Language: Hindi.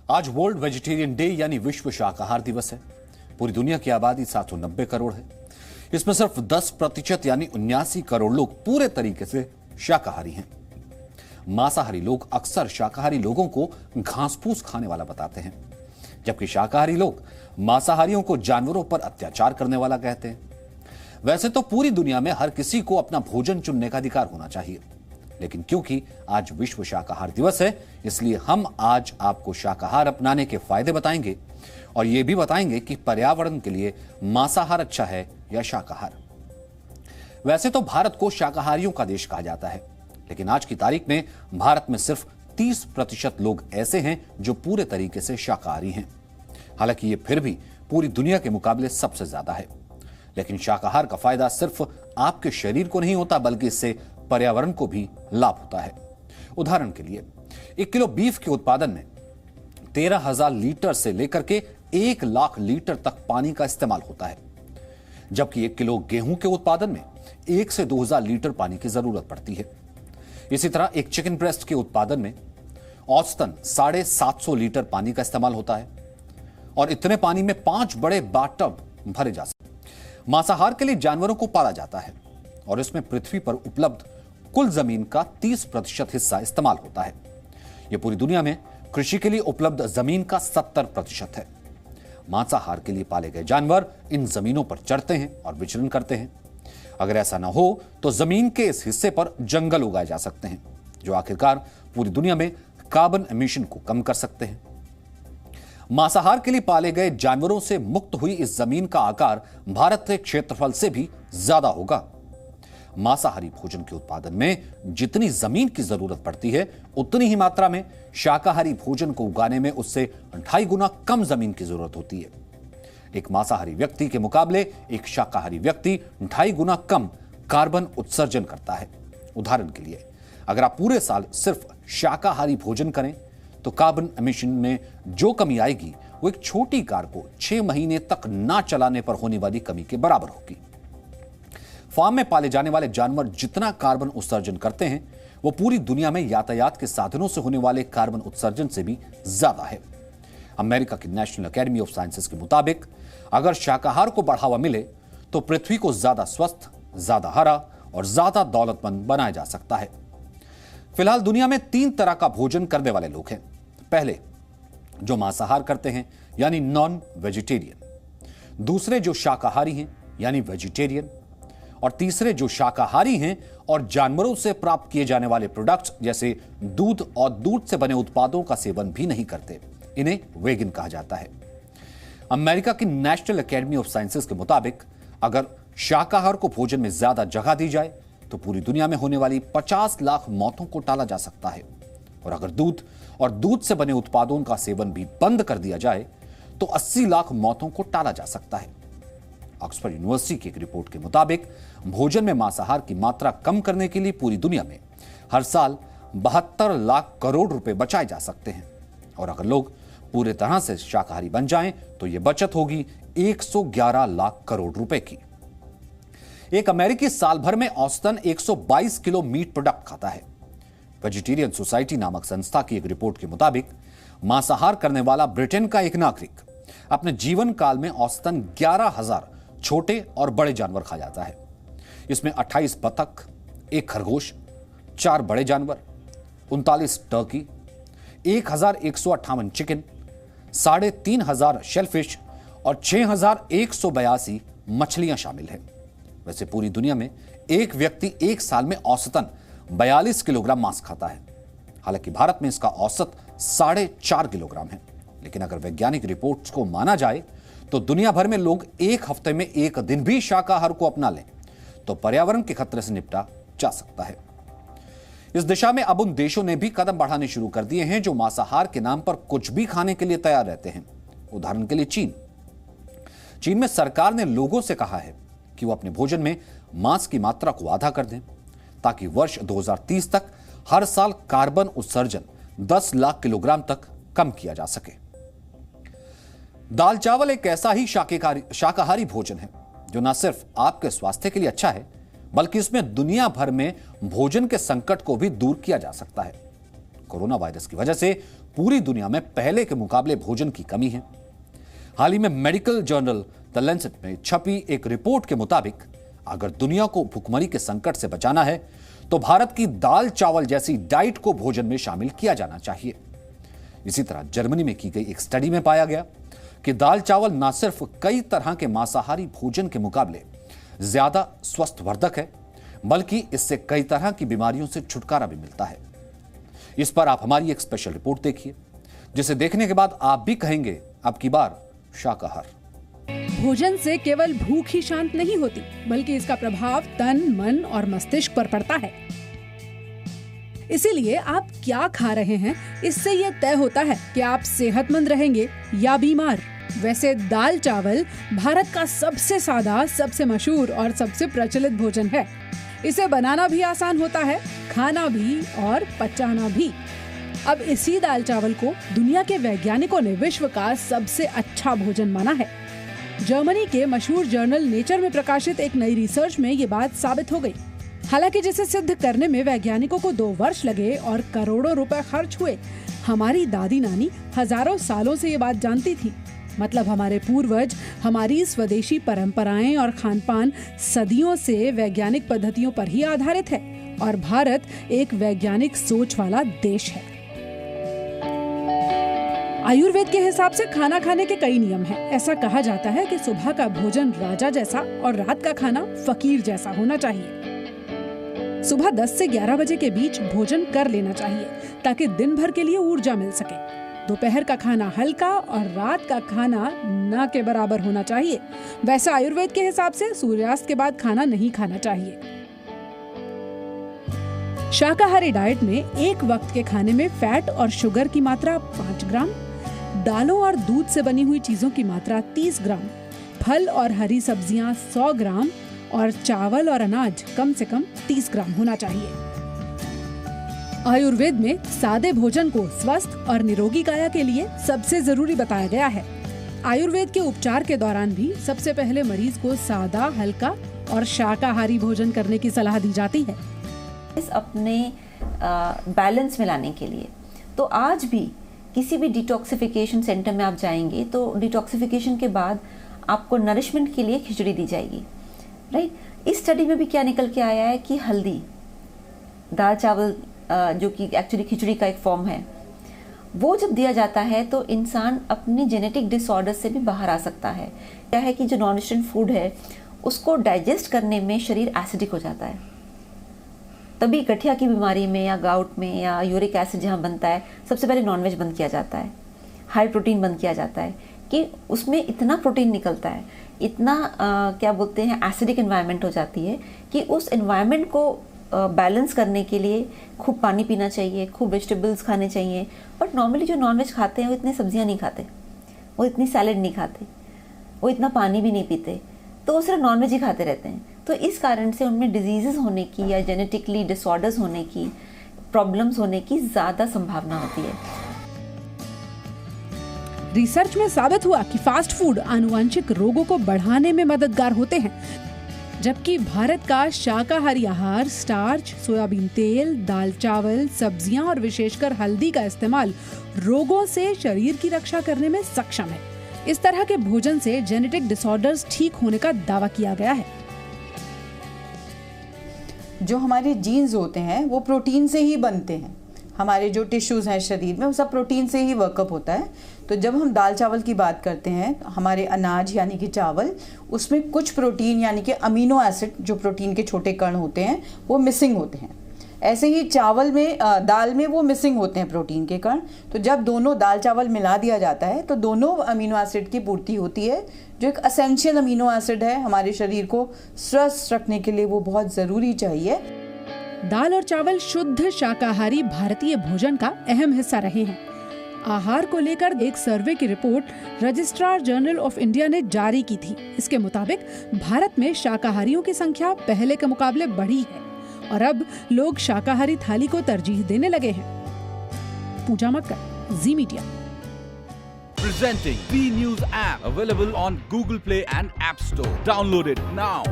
आज वर्ल्ड वेजिटेरियन डे यानी विश्व शाकाहार दिवस है। पूरी दुनिया की आबादी 790 करोड़ है। इसमें सिर्फ 10% यानी 79 करोड़ लोग पूरे तरीके से शाकाहारी हैं। मांसाहारी लोग अक्सर शाकाहारी लोगों को घास फूस खाने वाला बताते हैं, जबकि शाकाहारी लोग मांसाहारियों को जानवरों पर अत्याचार करने वाला कहते हैं। वैसे तो पूरी दुनिया में हर किसी को अपना भोजन चुनने का अधिकार होना चाहिए, लेकिन क्योंकि आज विश्व शाकाहार दिवस है, इसलिए हम आज आपको शाकाहार अपनाने के फायदे बताएंगे और यह भी बताएंगे कि पर्यावरण के लिए मांसाहार अच्छा है या शाकाहार। वैसे तो भारत को शाकाहारियों का देश कहा जाता है, लेकिन आज की तारीख में भारत में सिर्फ 30% लोग ऐसे हैं जो पूरे तरीके से शाकाहारी हैं। हालांकि ये फिर भी पूरी दुनिया के मुकाबले सबसे ज्यादा है। लेकिन शाकाहार का फायदा सिर्फ आपके शरीर को नहीं होता, बल्कि इससे पर्यावरण को भी लाभ होता है। उदाहरण के लिए 1 किलो बीफ के उत्पादन में 13,000 लीटर से लेकर के 1 लाख लीटर तक पानी का इस्तेमाल होता है, जबकि 1 किलो गेहूं के उत्पादन में 1 से 2,000 लीटर पानी की जरूरत पड़ती है। इसी तरह एक चिकन ब्रेस्ट के उत्पादन में औसतन 750 लीटर पानी का इस्तेमाल होता है और इतने पानी में 5 बड़े बाथटब भरे जा सकते हैं। मांसाहार के लिए जानवरों को पाला जाता है और इसमें पृथ्वी पर उपलब्ध कुल जमीन का 30% हिस्सा इस्तेमाल होता है। यह पूरी दुनिया में कृषि के लिए उपलब्ध जमीन का 70% है। मांसाहार के लिए पाले गए जानवर इन जमीनों पर चरते हैं और विचरण करते हैं। अगर ऐसा ना हो तो जमीन के इस हिस्से पर जंगल उगाए जा सकते हैं, जो आखिरकार पूरी दुनिया में कार्बन एमिशन को कम कर सकते हैं। मांसाहार के लिए पाले गए जानवरों से मुक्त हुई इस जमीन का आकार भारत के क्षेत्रफल से भी ज्यादा होगा। मांसाहारी भोजन के उत्पादन में जितनी जमीन की जरूरत पड़ती है, उतनी ही मात्रा में शाकाहारी भोजन को उगाने में उससे 2.5 गुना कम जमीन की जरूरत होती है। एक मांसाहारी व्यक्ति के मुकाबले एक शाकाहारी व्यक्ति 2.5 गुना कम कार्बन उत्सर्जन करता है। उदाहरण के लिए, अगर आप पूरे साल सिर्फ शाकाहारी भोजन करें तो कार्बन एमिशन में जो कमी आएगी वो एक छोटी कार को 6 महीने तक ना चलाने पर होने वाली कमी के बराबर होगी। फार्म में पाले जाने वाले जानवर जितना कार्बन उत्सर्जन करते हैं, वो पूरी दुनिया में यातायात के साधनों से होने वाले कार्बन उत्सर्जन से भी ज्यादा है। अमेरिका की नेशनल एकेडमी ऑफ साइंसेज के मुताबिक अगर शाकाहार को बढ़ावा मिले तो पृथ्वी को ज्यादा स्वस्थ, ज्यादा हरा और ज्यादा दौलतमंद बनाया जा सकता है। फिलहाल दुनिया में 3 तरह का भोजन करने वाले लोग हैं। पहले, जो मांसाहार करते हैं यानी नॉन वेजिटेरियन। दूसरे, जो शाकाहारी हैं यानी वेजिटेरियन। और तीसरे, जो शाकाहारी हैं और जानवरों से प्राप्त किए जाने वाले प्रोडक्ट्स जैसे दूध और दूध से बने उत्पादों का सेवन भी नहीं करते। इन्हें वेगन कहा जाता है। अमेरिका की नेशनल एकेडमी ऑफ साइंसेज के मुताबिक अगर शाकाहार को भोजन में ज्यादा जगह दी जाए तो पूरी दुनिया में होने वाली 50 लाख मौतों को टाला जा सकता है। और अगर दूध और दूध से बने उत्पादों का सेवन भी बंद कर दिया जाए तो 80 लाख मौतों को टाला जा सकता है। ऑक्सफोर्ड यूनिवर्सिटी की एक रिपोर्ट के मुताबिक भोजन में मांसाहार की मात्रा कम करने के लिए पूरी दुनिया में हर साल 72 लाख करोड़ रुपए बचाए जा सकते हैं। और अगर लोग पूरे तरह से शाकाहारी बन जाएं तो यह बचत होगी 111 लाख करोड़ रुपए की। एक अमेरिकी साल भर में औसतन 122 किलो मीट प्रोडक्ट खाता है। वेजिटेरियन सोसाइटी नामक संस्था की एक रिपोर्ट के मुताबिक मांसाहार करने वाला ब्रिटेन का एक नागरिक अपने जीवन काल में औसतन 11,000 छोटे और बड़े जानवर खा जाता है। इसमें 28 बतख, 1 खरगोश, 4 बड़े जानवर, 39 टर्की, 1,158 चिकन, 3,500 शेलफिश और 6,182 मछलियां शामिल हैं। वैसे पूरी दुनिया में एक व्यक्ति एक साल में औसतन 42 किलोग्राम मांस खाता है। हालांकि भारत में इसका औसत 4.5 किलोग्राम है। लेकिन अगर वैज्ञानिक रिपोर्ट्स को माना जाए तो दुनिया भर में लोग एक हफ्ते में 1 दिन भी शाकाहार को अपना लें तो पर्यावरण के खतरे से निपटा जा सकता है। इस दिशा में अब उन देशों ने भी कदम बढ़ाने शुरू कर दिए हैं जो मांसाहार के नाम पर कुछ भी खाने के लिए तैयार रहते हैं। उदाहरण के लिए चीन में सरकार ने लोगों से कहा है कि वो अपने भोजन में मांस की मात्रा को आधा कर दें, ताकि वर्ष 2030 तक हर साल कार्बन उत्सर्जन 10 लाख किलोग्राम तक कम किया जा सके। दाल चावल एक ऐसा ही शाकाहारी भोजन है जो न सिर्फ आपके स्वास्थ्य के लिए अच्छा है, बल्कि इसमें दुनिया भर में भोजन के संकट को भी दूर किया जा सकता है। कोरोना वायरस की वजह से पूरी दुनिया में पहले के मुकाबले भोजन की कमी है। हाल ही में मेडिकल जर्नल द लैंसेट में छपी एक रिपोर्ट के मुताबिक अगर दुनिया को भुखमरी के संकट से बचाना है तो भारत की दाल चावल जैसी डाइट को भोजन में शामिल किया जाना चाहिए। इसी तरह जर्मनी में की गई एक स्टडी में पाया गया कि दाल चावल न सिर्फ कई तरह के मांसाहारी भोजन के मुकाबले ज्यादा स्वस्थवर्धक है, बल्कि इससे कई तरह की बीमारियों से छुटकारा भी मिलता है। इस पर आप हमारी एक स्पेशल रिपोर्ट देखिए, जिसे देखने के बाद आप भी कहेंगे अब की बार शाकाहार। भोजन से केवल भूख ही शांत नहीं होती, बल्कि इसका प्रभाव तन, मन और मस्तिष्क पर पड़ता है। इसीलिए आप क्या खा रहे हैं, इससे ये तय होता है कि आप सेहतमंद रहेंगे या बीमार। वैसे दाल चावल भारत का सबसे सादा, सबसे मशहूर और सबसे प्रचलित भोजन है। इसे बनाना भी आसान होता है, खाना भी और पचाना भी। अब इसी दाल चावल को दुनिया के वैज्ञानिकों ने विश्व का सबसे अच्छा भोजन माना है। जर्मनी के मशहूर जर्नल नेचर में प्रकाशित एक नई रिसर्च में ये बात साबित हो गई। हालांकि जिसे सिद्ध करने में वैज्ञानिकों को 2 वर्ष लगे और करोड़ों रुपए खर्च हुए, हमारी दादी नानी हजारों सालों से ये बात जानती थी। मतलब हमारे पूर्वज, हमारी स्वदेशी परंपराएं और खानपान सदियों से वैज्ञानिक पद्धतियों पर ही आधारित है और भारत एक वैज्ञानिक सोच वाला देश है। आयुर्वेद के हिसाब से खाना खाने के कई नियम हैं। ऐसा कहा जाता है कि सुबह का भोजन राजा जैसा और रात का खाना फकीर जैसा होना चाहिए। सुबह 10 से 11 बजे के बीच भोजन कर लेना चाहिए ताकि दिन भर के लिए ऊर्जा मिल सके। दोपहर का खाना हल्का और रात का खाना न के बराबर होना चाहिए। वैसे आयुर्वेद के हिसाब से सूर्यास्त के बाद खाना नहीं खाना चाहिए। शाकाहारी डाइट में एक वक्त के खाने में फैट और शुगर की मात्रा 5 ग्राम, दालों और दूध से बनी हुई चीजों की मात्रा 30 ग्राम, फल और हरी सब्जियां 100 ग्राम और चावल और अनाज कम से कम 30 ग्राम होना चाहिए। आयुर्वेद में सादे भोजन को स्वस्थ और निरोगी काया के लिए सबसे जरूरी बताया गया है। आयुर्वेद के उपचार के दौरान भी सबसे पहले मरीज को सादा, हल्का और शाकाहारी भोजन करने की सलाह दी जाती है। इस अपने बैलेंस में लाने के लिए तो आज भी किसी भी डिटॉक्सिफिकेशन सेंटर में आप जाएंगे तो डिटॉक्सिफिकेशन के बाद आपको नरिशमेंट के लिए खिचड़ी दी जाएगी, राइट। इस स्टडी में भी क्या निकल के आया है कि हल्दी, दाल चावल जो कि एक्चुअली खिचड़ी का एक फॉर्म है, वो जब दिया जाता है तो इंसान अपनी जेनेटिक डिसऑर्डर से भी बाहर आ सकता है। क्या है कि जो नॉन वेजिटेरियन फूड है उसको डाइजेस्ट करने में शरीर एसिडिक हो जाता है। तभी गठिया की बीमारी में या गाउट में या यूरिक एसिड जहाँ बनता है, सबसे पहले नॉनवेज बंद किया जाता है, हाई प्रोटीन बंद किया जाता है कि उसमें इतना प्रोटीन निकलता है, इतना क्या बोलते हैं एसिडिक एनवायरनमेंट हो जाती है कि उस एनवायरनमेंट को बैलेंस करने के लिए खूब पानी पीना चाहिए, खूब वेजिटेबल्स खाने चाहिए। बट नॉर्मली जो नॉनवेज खाते हैं वो इतनी सब्जियां नहीं खाते, वो इतनी सैलेड नहीं खाते, वो इतना पानी भी नहीं पीते, तो वो सिर्फ नॉनवेज ही खाते रहते हैं। तो इस कारण से उनमें डिजीजेस होने की या जेनेटिकली डिसऑर्डर्स होने की, प्रॉब्लम्स होने की ज़्यादा संभावना होती है। रिसर्च में साबित हुआ कि फास्ट फूड आनुवंशिक रोगों को बढ़ाने में मददगार होते हैं, जबकि भारत का शाकाहारी आहार स्टार्च, सोयाबीन तेल, दाल चावल, सब्जियां और विशेषकर हल्दी का इस्तेमाल रोगों से शरीर की रक्षा करने में सक्षम है। इस तरह के भोजन से जेनेटिक डिसऑर्डर्स ठीक होने का दावा किया गया है। जो हमारे जीन्स होते हैं वो प्रोटीन से ही बनते हैं। हमारे जो टिश्यूज़ हैं शरीर में वो सब प्रोटीन से ही वर्कअप होता है। तो जब हम दाल चावल की बात करते हैं, हमारे अनाज यानी कि चावल, उसमें कुछ प्रोटीन यानी कि अमीनो एसिड, जो प्रोटीन के छोटे कण होते हैं, वो मिसिंग होते हैं। ऐसे ही चावल में, दाल में वो मिसिंग होते हैं प्रोटीन के कण। तो जब दोनों दाल चावल मिला दिया जाता है तो दोनों अमीनो एसिड की पूर्ति होती है, जो एक असेंशियल अमीनो एसिड है हमारे शरीर को स्वस्थ रखने के लिए, वो बहुत ज़रूरी चाहिए। दाल और चावल शुद्ध शाकाहारी भारतीय भोजन का अहम हिस्सा रहे हैं। आहार को लेकर एक सर्वे की report registrar general of India ने जारी की थी। इसके मुताबिक भारत में शाकाहारियों की संख्या पहले के मुकाबले बढ़ी है और अब लोग शाकाहारी थाली को तरजीह देने लगे हैं। पूजा मक्कर, जी media. Presenting B News app, available on Google Play and App Store. Download it now.